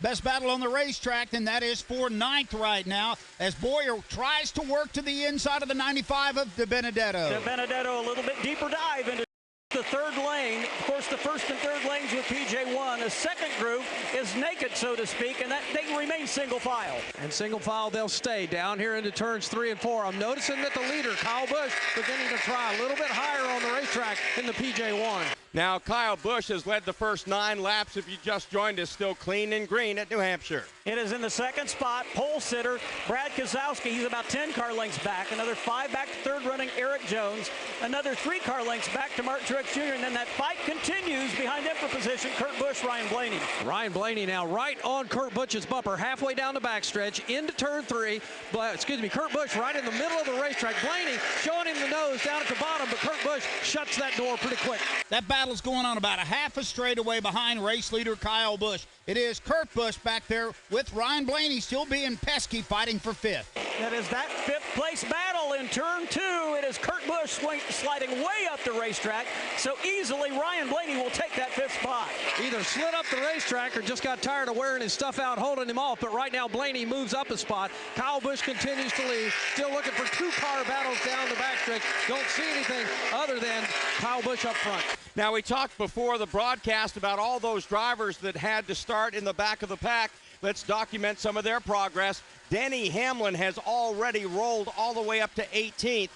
best battle on the racetrack, and that is for ninth right now as Boyer tries to work to the inside of the 95 of De Benedetto. De Benedetto a little bit deeper dive into the third lane. Of course, the first and third lanes with PJ1. The second group is naked, so to speak, and that they remain single file. And single file, they'll stay down here into turns 3 and 4. I'm noticing that the leader, Kyle Busch, beginning to try a little bit higher on the racetrack in the PJ1. Now, Kyle Busch has led the first 9 laps. If you just joined us, still clean and green at New Hampshire. It is in the second spot. Pole sitter, Brad Keselowski. He's about 10 car lengths back. Another 5 back to third running Eric Jones. Another 3 car lengths back to Martin Truex Jr. And then that fight continues behind him for position. Kurt Busch, Ryan Blaney. Ryan Blaney now right on Kurt Busch's bumper, halfway down the backstretch into turn 3. But, Kurt Busch right in the middle of the racetrack. Blaney showing him the nose down at the bottom, but Kurt Busch shuts that door pretty quick. That battle's going on about a half a straightaway behind race leader Kyle Busch. It is Kurt Busch back there with Ryan Blaney still being pesky, fighting for 5th. That is that 5th place battle in turn 2. It is Kurt Busch sliding way up the racetrack, so easily Ryan Blaney will take that 5th spot. Either slid up the racetrack or just got tired of wearing his stuff out, holding him off, but right now Blaney moves up a spot. Kyle Busch continues to lead, still looking for 2-car battles down the backstretch. Don't see anything other than Kyle Busch up front. Now, we talked before the broadcast about all those drivers that had to start in the back of the pack. Let's document some of their progress. Denny Hamlin has already rolled all the way up to 18th.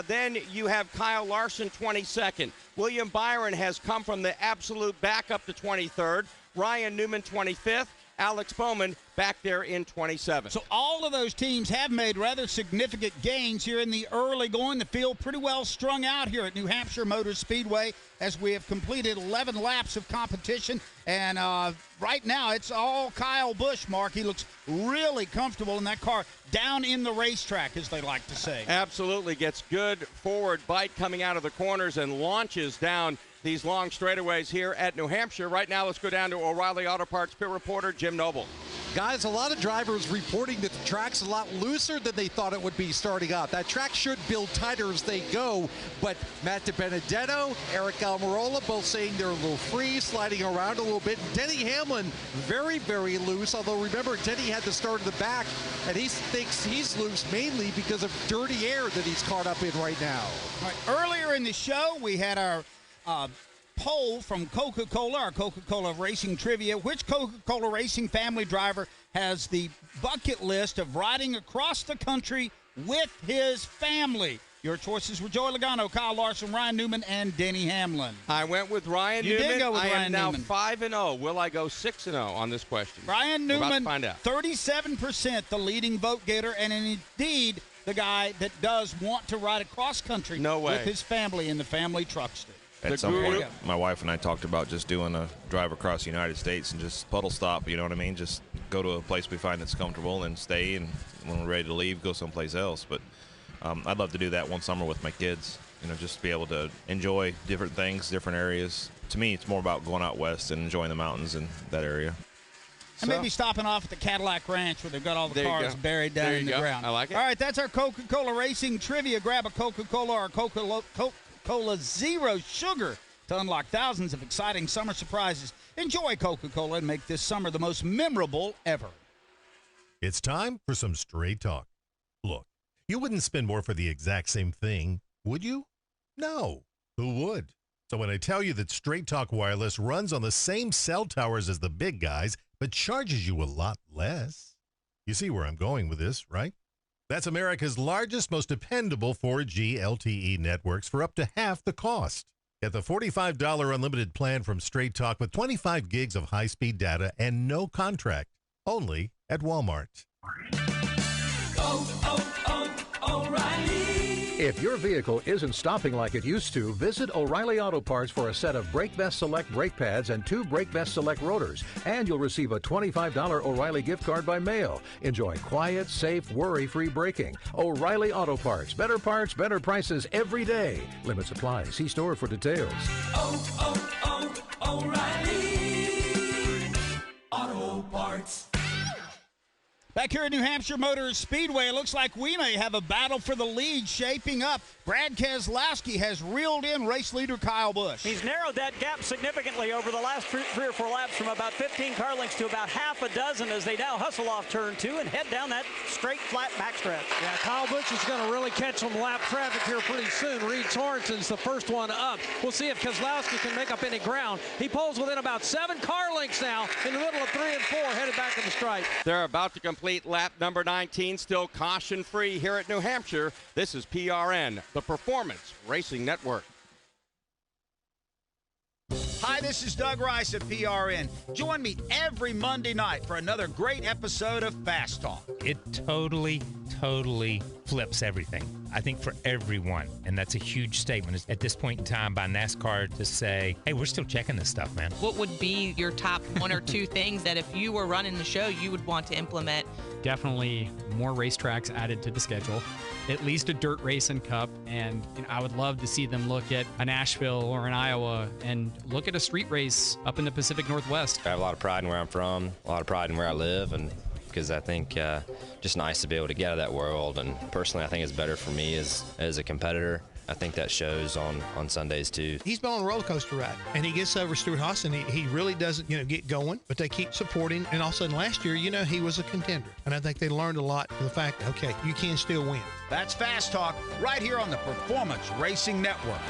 Then you have Kyle Larson, 22nd. William Byron has come from the absolute back up to 23rd. Ryan Newman, 25th. Alex Bowman back there in 27th. So all of those teams have made rather significant gains here in the early going. The field pretty well strung out here at New Hampshire Motor Speedway as we have completed 11 laps of competition. And right now it's all Kyle Busch, Mark. He looks really comfortable in that car down in the racetrack, as they like to say. Absolutely. Gets good forward bite coming out of the corners and launches down these long straightaways here at New Hampshire. Right now, let's go down to O'Reilly Auto Parts pit reporter Jim Noble. Guys, a lot of drivers reporting that the track's a lot looser than they thought it would be starting out. That track should build tighter as they go, but Matt De Benedetto, Eric Almirola, both saying they're a little free, sliding around a little bit. Denny Hamlin, very, very loose, although remember, Denny had to start in the back, and he thinks he's loose mainly because of dirty air that he's caught up in right now. All right, earlier in the show, we had our poll from Coca-Cola, our Coca-Cola Racing Trivia. Which Coca-Cola Racing family driver has the bucket list of riding across the country with his family? Your choices were Joey Logano, Kyle Larson, Ryan Newman, and Denny Hamlin. I went with Ryan Newman. You did go with Ryan Newman. I am Newman. now 5-0. Will I go 6-0 on this question? Ryan Newman, find out. 37%, the leading vote getter, and indeed the guy that does want to ride across country with his family in the family truckster. At some point, my wife and I talked about just doing a drive across the United States and just puddle stop, you know what I mean? Just go to a place we find that's comfortable and stay, and when we're ready to leave, go someplace else. But I'd love to do that one summer with my kids, you know, just be able to enjoy different things, different areas. To me, it's more about going out west and enjoying the mountains in that area. And maybe stopping off at the Cadillac Ranch where they've got all the cars buried down in the ground. I like it. All right, that's our Coca-Cola Racing Trivia. Grab a Coca-Cola or Coca-Cola Zero Sugar to unlock thousands of exciting summer surprises. Enjoy Coca-Cola and make this summer the most memorable ever. It's time for some straight talk. Look, you wouldn't spend more for the exact same thing, would you? No. Who would? So when I tell you that Straight Talk Wireless runs on the same cell towers as the big guys, but charges you a lot less, you see where I'm going with this, right? That's America's largest, most dependable 4G LTE networks for up to half the cost. Get the $45 unlimited plan from Straight Talk with 25 gigs of high-speed data and no contract. Only at Walmart. O'Reilly. If your vehicle isn't stopping like it used to, visit O'Reilly Auto Parts for a set of BrakeBest Select brake pads and 2 BrakeBest Select rotors. And you'll receive a $25 O'Reilly gift card by mail. Enjoy quiet, safe, worry-free braking. O'Reilly Auto Parts. Better parts, better prices every day. Limits apply. See store for details. O'Reilly Auto Parts. Back here at New Hampshire Motor Speedway, it looks like we may have a battle for the lead shaping up. Brad Keselowski has reeled in race leader Kyle Busch. He's narrowed that gap significantly over the last three or four laps from about 15 car lengths to about half a dozen as they now hustle off turn 2 and head down that straight, flat backstretch. Yeah, Kyle Busch is going to really catch some lap traffic here pretty soon. Reed Sorensen's the first one up. We'll see if Keselowski can make up any ground. He pulls within about 7 car lengths now in the middle of 3 and 4, headed back to the stripe. They're about to complete lap number 19, still caution-free here at New Hampshire. This is PRN, the Performance Racing Network. Hi, this is Doug Rice of PRN. Join me every Monday night for another great episode of Fast Talk. It totally flips everything, I think, for everyone. And that's a huge statement at this point in time by NASCAR to say, hey, we're still checking this stuff, man. What would be your top 1 or 2 things that if you were running the show, you would want to implement? Definitely more racetracks added to the schedule, at least a dirt race and cup. And I would love to see them look at a Nashville or an Iowa and look at a street race up in the Pacific Northwest. I have a lot of pride in where I'm from, a lot of pride in where I live, and because I think just nice to be able to get out of that world. And personally, I think it's better for me as a competitor. I think that shows on Sundays too. He's been on a roller coaster ride, and he gets over Stuart Haas, and he really doesn't, get going. But they keep supporting, and all of a sudden last year, he was a contender, and I think they learned a lot from the fact, okay, you can still win. That's Fast Talk right here on the Performance Racing Network.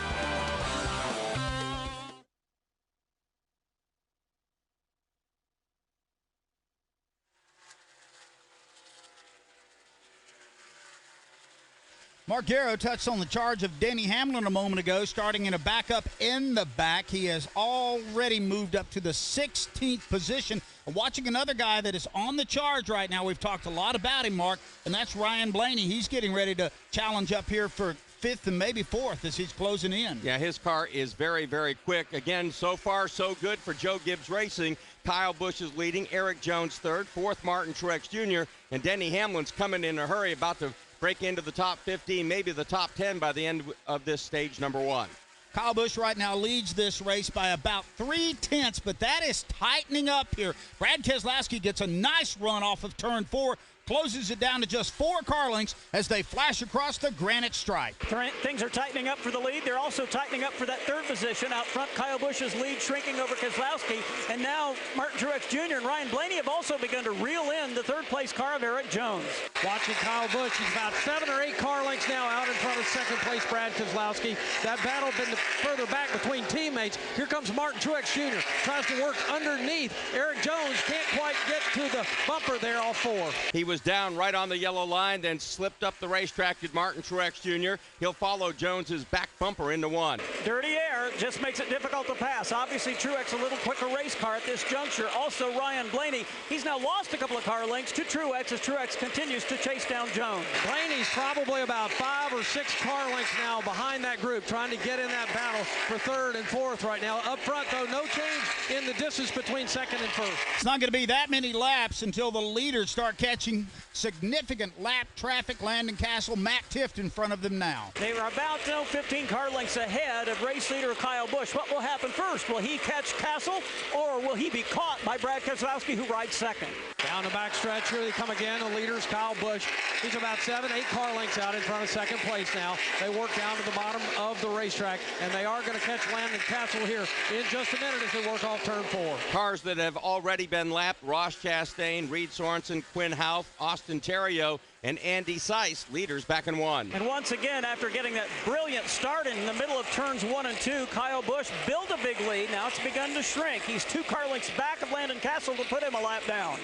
Mark Garrow touched on the charge of Denny Hamlin a moment ago, starting in a backup in the back. He has already moved up to the 16th position. Watching another guy that is on the charge right now. We've talked a lot about him, Mark, and that's Ryan Blaney. He's getting ready to challenge up here for 5th and maybe 4th as he's closing in. Yeah, his car is very, very quick. Again, so far so good for Joe Gibbs Racing. Kyle Busch is leading, Eric Jones 3rd, 4th Martin Truex Jr., and Denny Hamlin's coming in a hurry, about to break into the top 15, maybe the top 10 by the end of this stage number 1. Kyle Busch right now leads this race by about 3/10, but that is tightening up here. Brad Keselowski gets a nice run off of turn 4, closes it down to just 4 car lengths as they flash across the granite stripe. Things are tightening up for the lead. They're also tightening up for that 3rd position. Out front, Kyle Busch's lead shrinking over Keselowski. And now Martin Truex Jr. and Ryan Blaney have also begun to reel in the 3rd-place car of Eric Jones. Watching Kyle Busch, he's about 7 or 8 car lengths now out in front of 2nd-place Brad Keselowski. That battle been further back between teammates. Here comes Martin Truex Jr. Tries to work underneath. Eric Jones can't quite get to the bumper there, all 4. He was down right on the yellow line, then slipped up the racetrack to Martin Truex Jr. He'll follow Jones's back bumper into 1. Dirty air just makes it difficult to pass. Obviously, Truex a little quicker race car at this juncture. Also, Ryan Blaney, he's now lost a couple of car lengths to Truex as Truex continues to chase down Jones. Blaney's probably about 5 or 6 car lengths now behind that group, trying to get in that battle for 3rd and 4th right now. Up front, though, no change in the distance between 2nd and 1st. It's not going to be that many laps until the leaders start catching significant lap traffic. Landon Castle, Matt Tifft in front of them now. They were about 15 car lengths ahead of race leader Kyle Busch. What will happen first? Will he catch Castle, or will he be caught by Brad Keselowski, who rides 2nd? Down the backstretch, here they come again. The leader's Kyle Busch. He's about 7, 8 car lengths out in front of 2nd place now. They work down to the bottom of the racetrack, and they are going to catch Landon Castle here in just a minute as they work off turn 4. Cars that have already been lapped: Ross Chastain, Reed Sorensen, Quinn Houff, Austin Theriault, and Andy Seiss, leaders back in 1. And once again, after getting that brilliant start in the middle of turns 1 and 2, Kyle Busch built a big lead. Now it's begun to shrink. He's 2 car lengths back of Landon Castle to put him a lap down.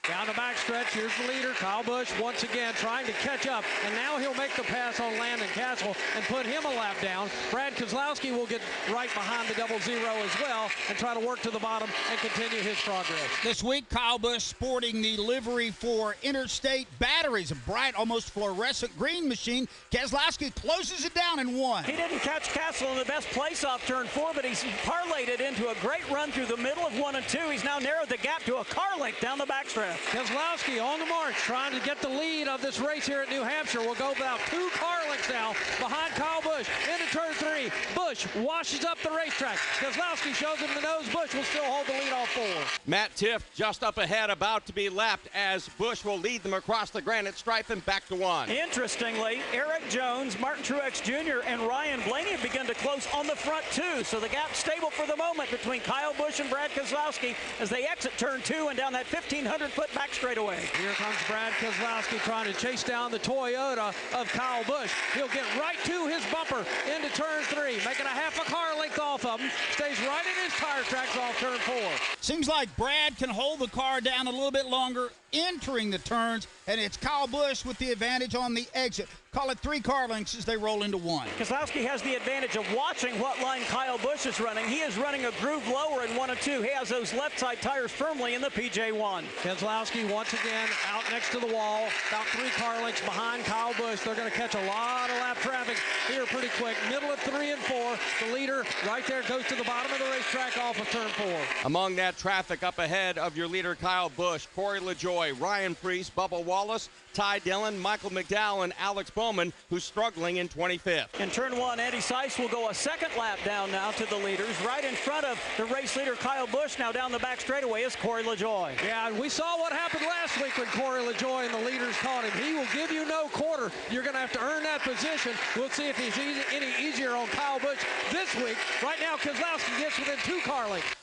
Down the backstretch, here's the leader, Kyle Busch, once again trying to catch up, and now he'll make the pass on Landon Castle and put him a lap down. Brad Keselowski will get right behind the 00 as well and try to work to the bottom and continue his progress. This week, Kyle Busch sporting the livery for Interstate Batteries, a bright, almost fluorescent green machine. Keselowski closes it down in 1. He didn't catch Castle in the best place off turn 4, but he's parlayed it into a great run through the middle of 1 and 2. He's now narrowed the gap to a car length down the backstretch. Keselowski on the march, trying to get the lead of this race here at New Hampshire. Will go about 2 car lengths now behind Kyle Busch into turn 3. Busch washes up the racetrack. Keselowski shows him the nose. Busch will still hold the lead off 4. Matt Tifft just up ahead, about to be lapped as Busch will lead them across the granite stripe and back to 1. Interestingly, Eric Jones, Martin Truex Jr., and Ryan Blaney have begun to close on the front 2. So the gap's stable for the moment between Kyle Busch and Brad Keselowski as they exit turn 2 and down that 1,500-foot back straightaway. Here comes Brad Keselowski trying to chase down the Toyota of Kyle Busch. He'll get right to his bumper into turn 3, making a half a car length off of him. Stays right in his tire tracks off turn 4. Seems like Brad can hold the car down a little bit longer entering the turns, and it's Kyle Busch with the advantage on the exit. Call it 3 car lengths as they roll into 1. Keselowski has the advantage of watching what line Kyle Busch is running. He is running a groove lower in 1 and 2. He has those left side tires firmly in the PJ1. Keselowski once again out next to the wall, about 3 car lengths behind Kyle Busch. They're going to catch a lot of lap traffic here pretty quick. Middle of 3 and 4. The leader right there goes to the bottom of the racetrack off of turn 4. Among that traffic up ahead of your leader Kyle Busch, Corey LaJoie, Ryan Preece, Bubba Wallace, Ty Dillon, Michael McDowell, and Alex Bowman, who's struggling in 25th. In turn 1, Andy Seiss will go a second lap down now to the leaders. Right in front of the race leader, Kyle Busch. Now down the back straightaway is Corey LaJoie. Yeah, we saw what happened last week when Corey LaJoie and the leaders caught him. He will give you no quarter. You're going to have to earn that position. We'll see if he's any easier on Kyle Busch this week. Right now, Keselowski gets within 2 car lengths.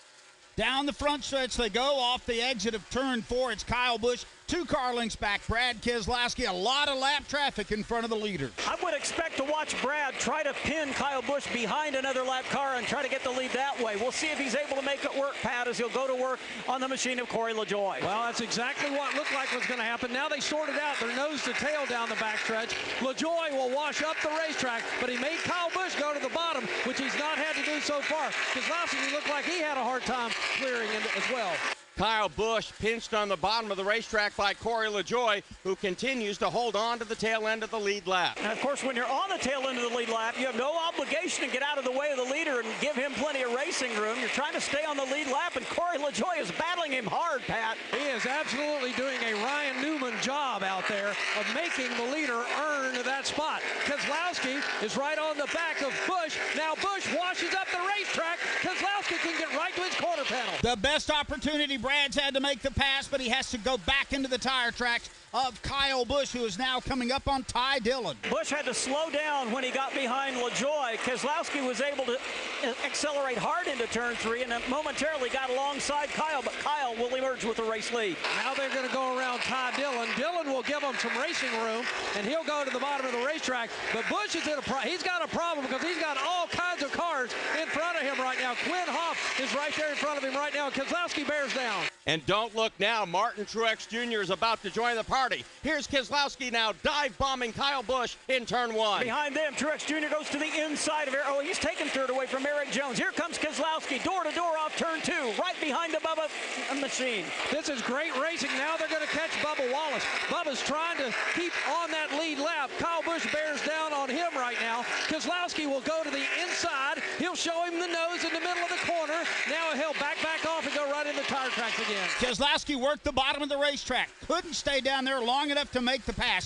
Down the front stretch they go off the exit of turn 4. It's Kyle Busch 2 car lengths back. Brad Keselowski, a lot of lap traffic in front of the leaders. I would expect to watch Brad try to pin Kyle Busch behind another lap car and try to get the lead that way. We'll see if he's able to make it work, Pat, as he'll go to work on the machine of Corey LaJoie. Well, that's exactly what looked like was going to happen. Now they sorted out their nose to tail down the backstretch. LaJoie will wash up the racetrack, but he made Kyle Busch go to the bottom, which he's not had to do so far. Keselowski looked like he had a hard time clearing as well. Kyle Busch pinched on the bottom of the racetrack by Corey LaJoie, who continues to hold on to the tail end of the lead lap. And of course, when you're on the tail end of the lead lap, you have no obligation to get out of the way of the leader and give him plenty of racing room. You're trying to stay on the lead lap, and Corey LaJoie is battling him hard, Pat. He is absolutely doing a Ryan Newman job out there of making the leader earn that spot. Keselowski is right on the back of Busch. Now Busch washes up the racetrack. Keselowski can get right to his quarter panel. The best opportunity Brad's had to make the pass, but he has to go back into the tire tracks of Kyle Busch, who is now coming up on Ty Dillon. Busch had to slow down when he got behind LaJoie. Keselowski was able to accelerate hard into turn 3 and then momentarily got alongside Kyle, but Kyle will emerge with the race lead. Now they're going to go around Ty Dillon. Dillon will give him some racing room, and he'll go to the bottom of the racetrack. But Busch is in he's got a problem because he's got all kinds of cars in front of him right now. Quinn Hoff is right there in front of him right now. Keselowski bears down. And don't look now, Martin Truex Jr. is about to join the party. Here's Keselowski now dive-bombing Kyle Busch in turn 1. Behind them, Truex Jr. goes to the inside of Eric. Oh, he's taken third away from Eric Jones. Here comes Keselowski, door-to-door off turn 2, right behind the Bubba machine. This is great racing. Now they're going to catch Bubba Wallace. Bubba's trying to keep on that lead lap. Kyle Busch bears down on him right now. Keselowski will go to the inside. He'll show him the nose in the middle of the corner. Now he'll back off and go right in the tire tracks again. Keselowski worked the bottom of the racetrack. Couldn't stay down there long enough to make the pass.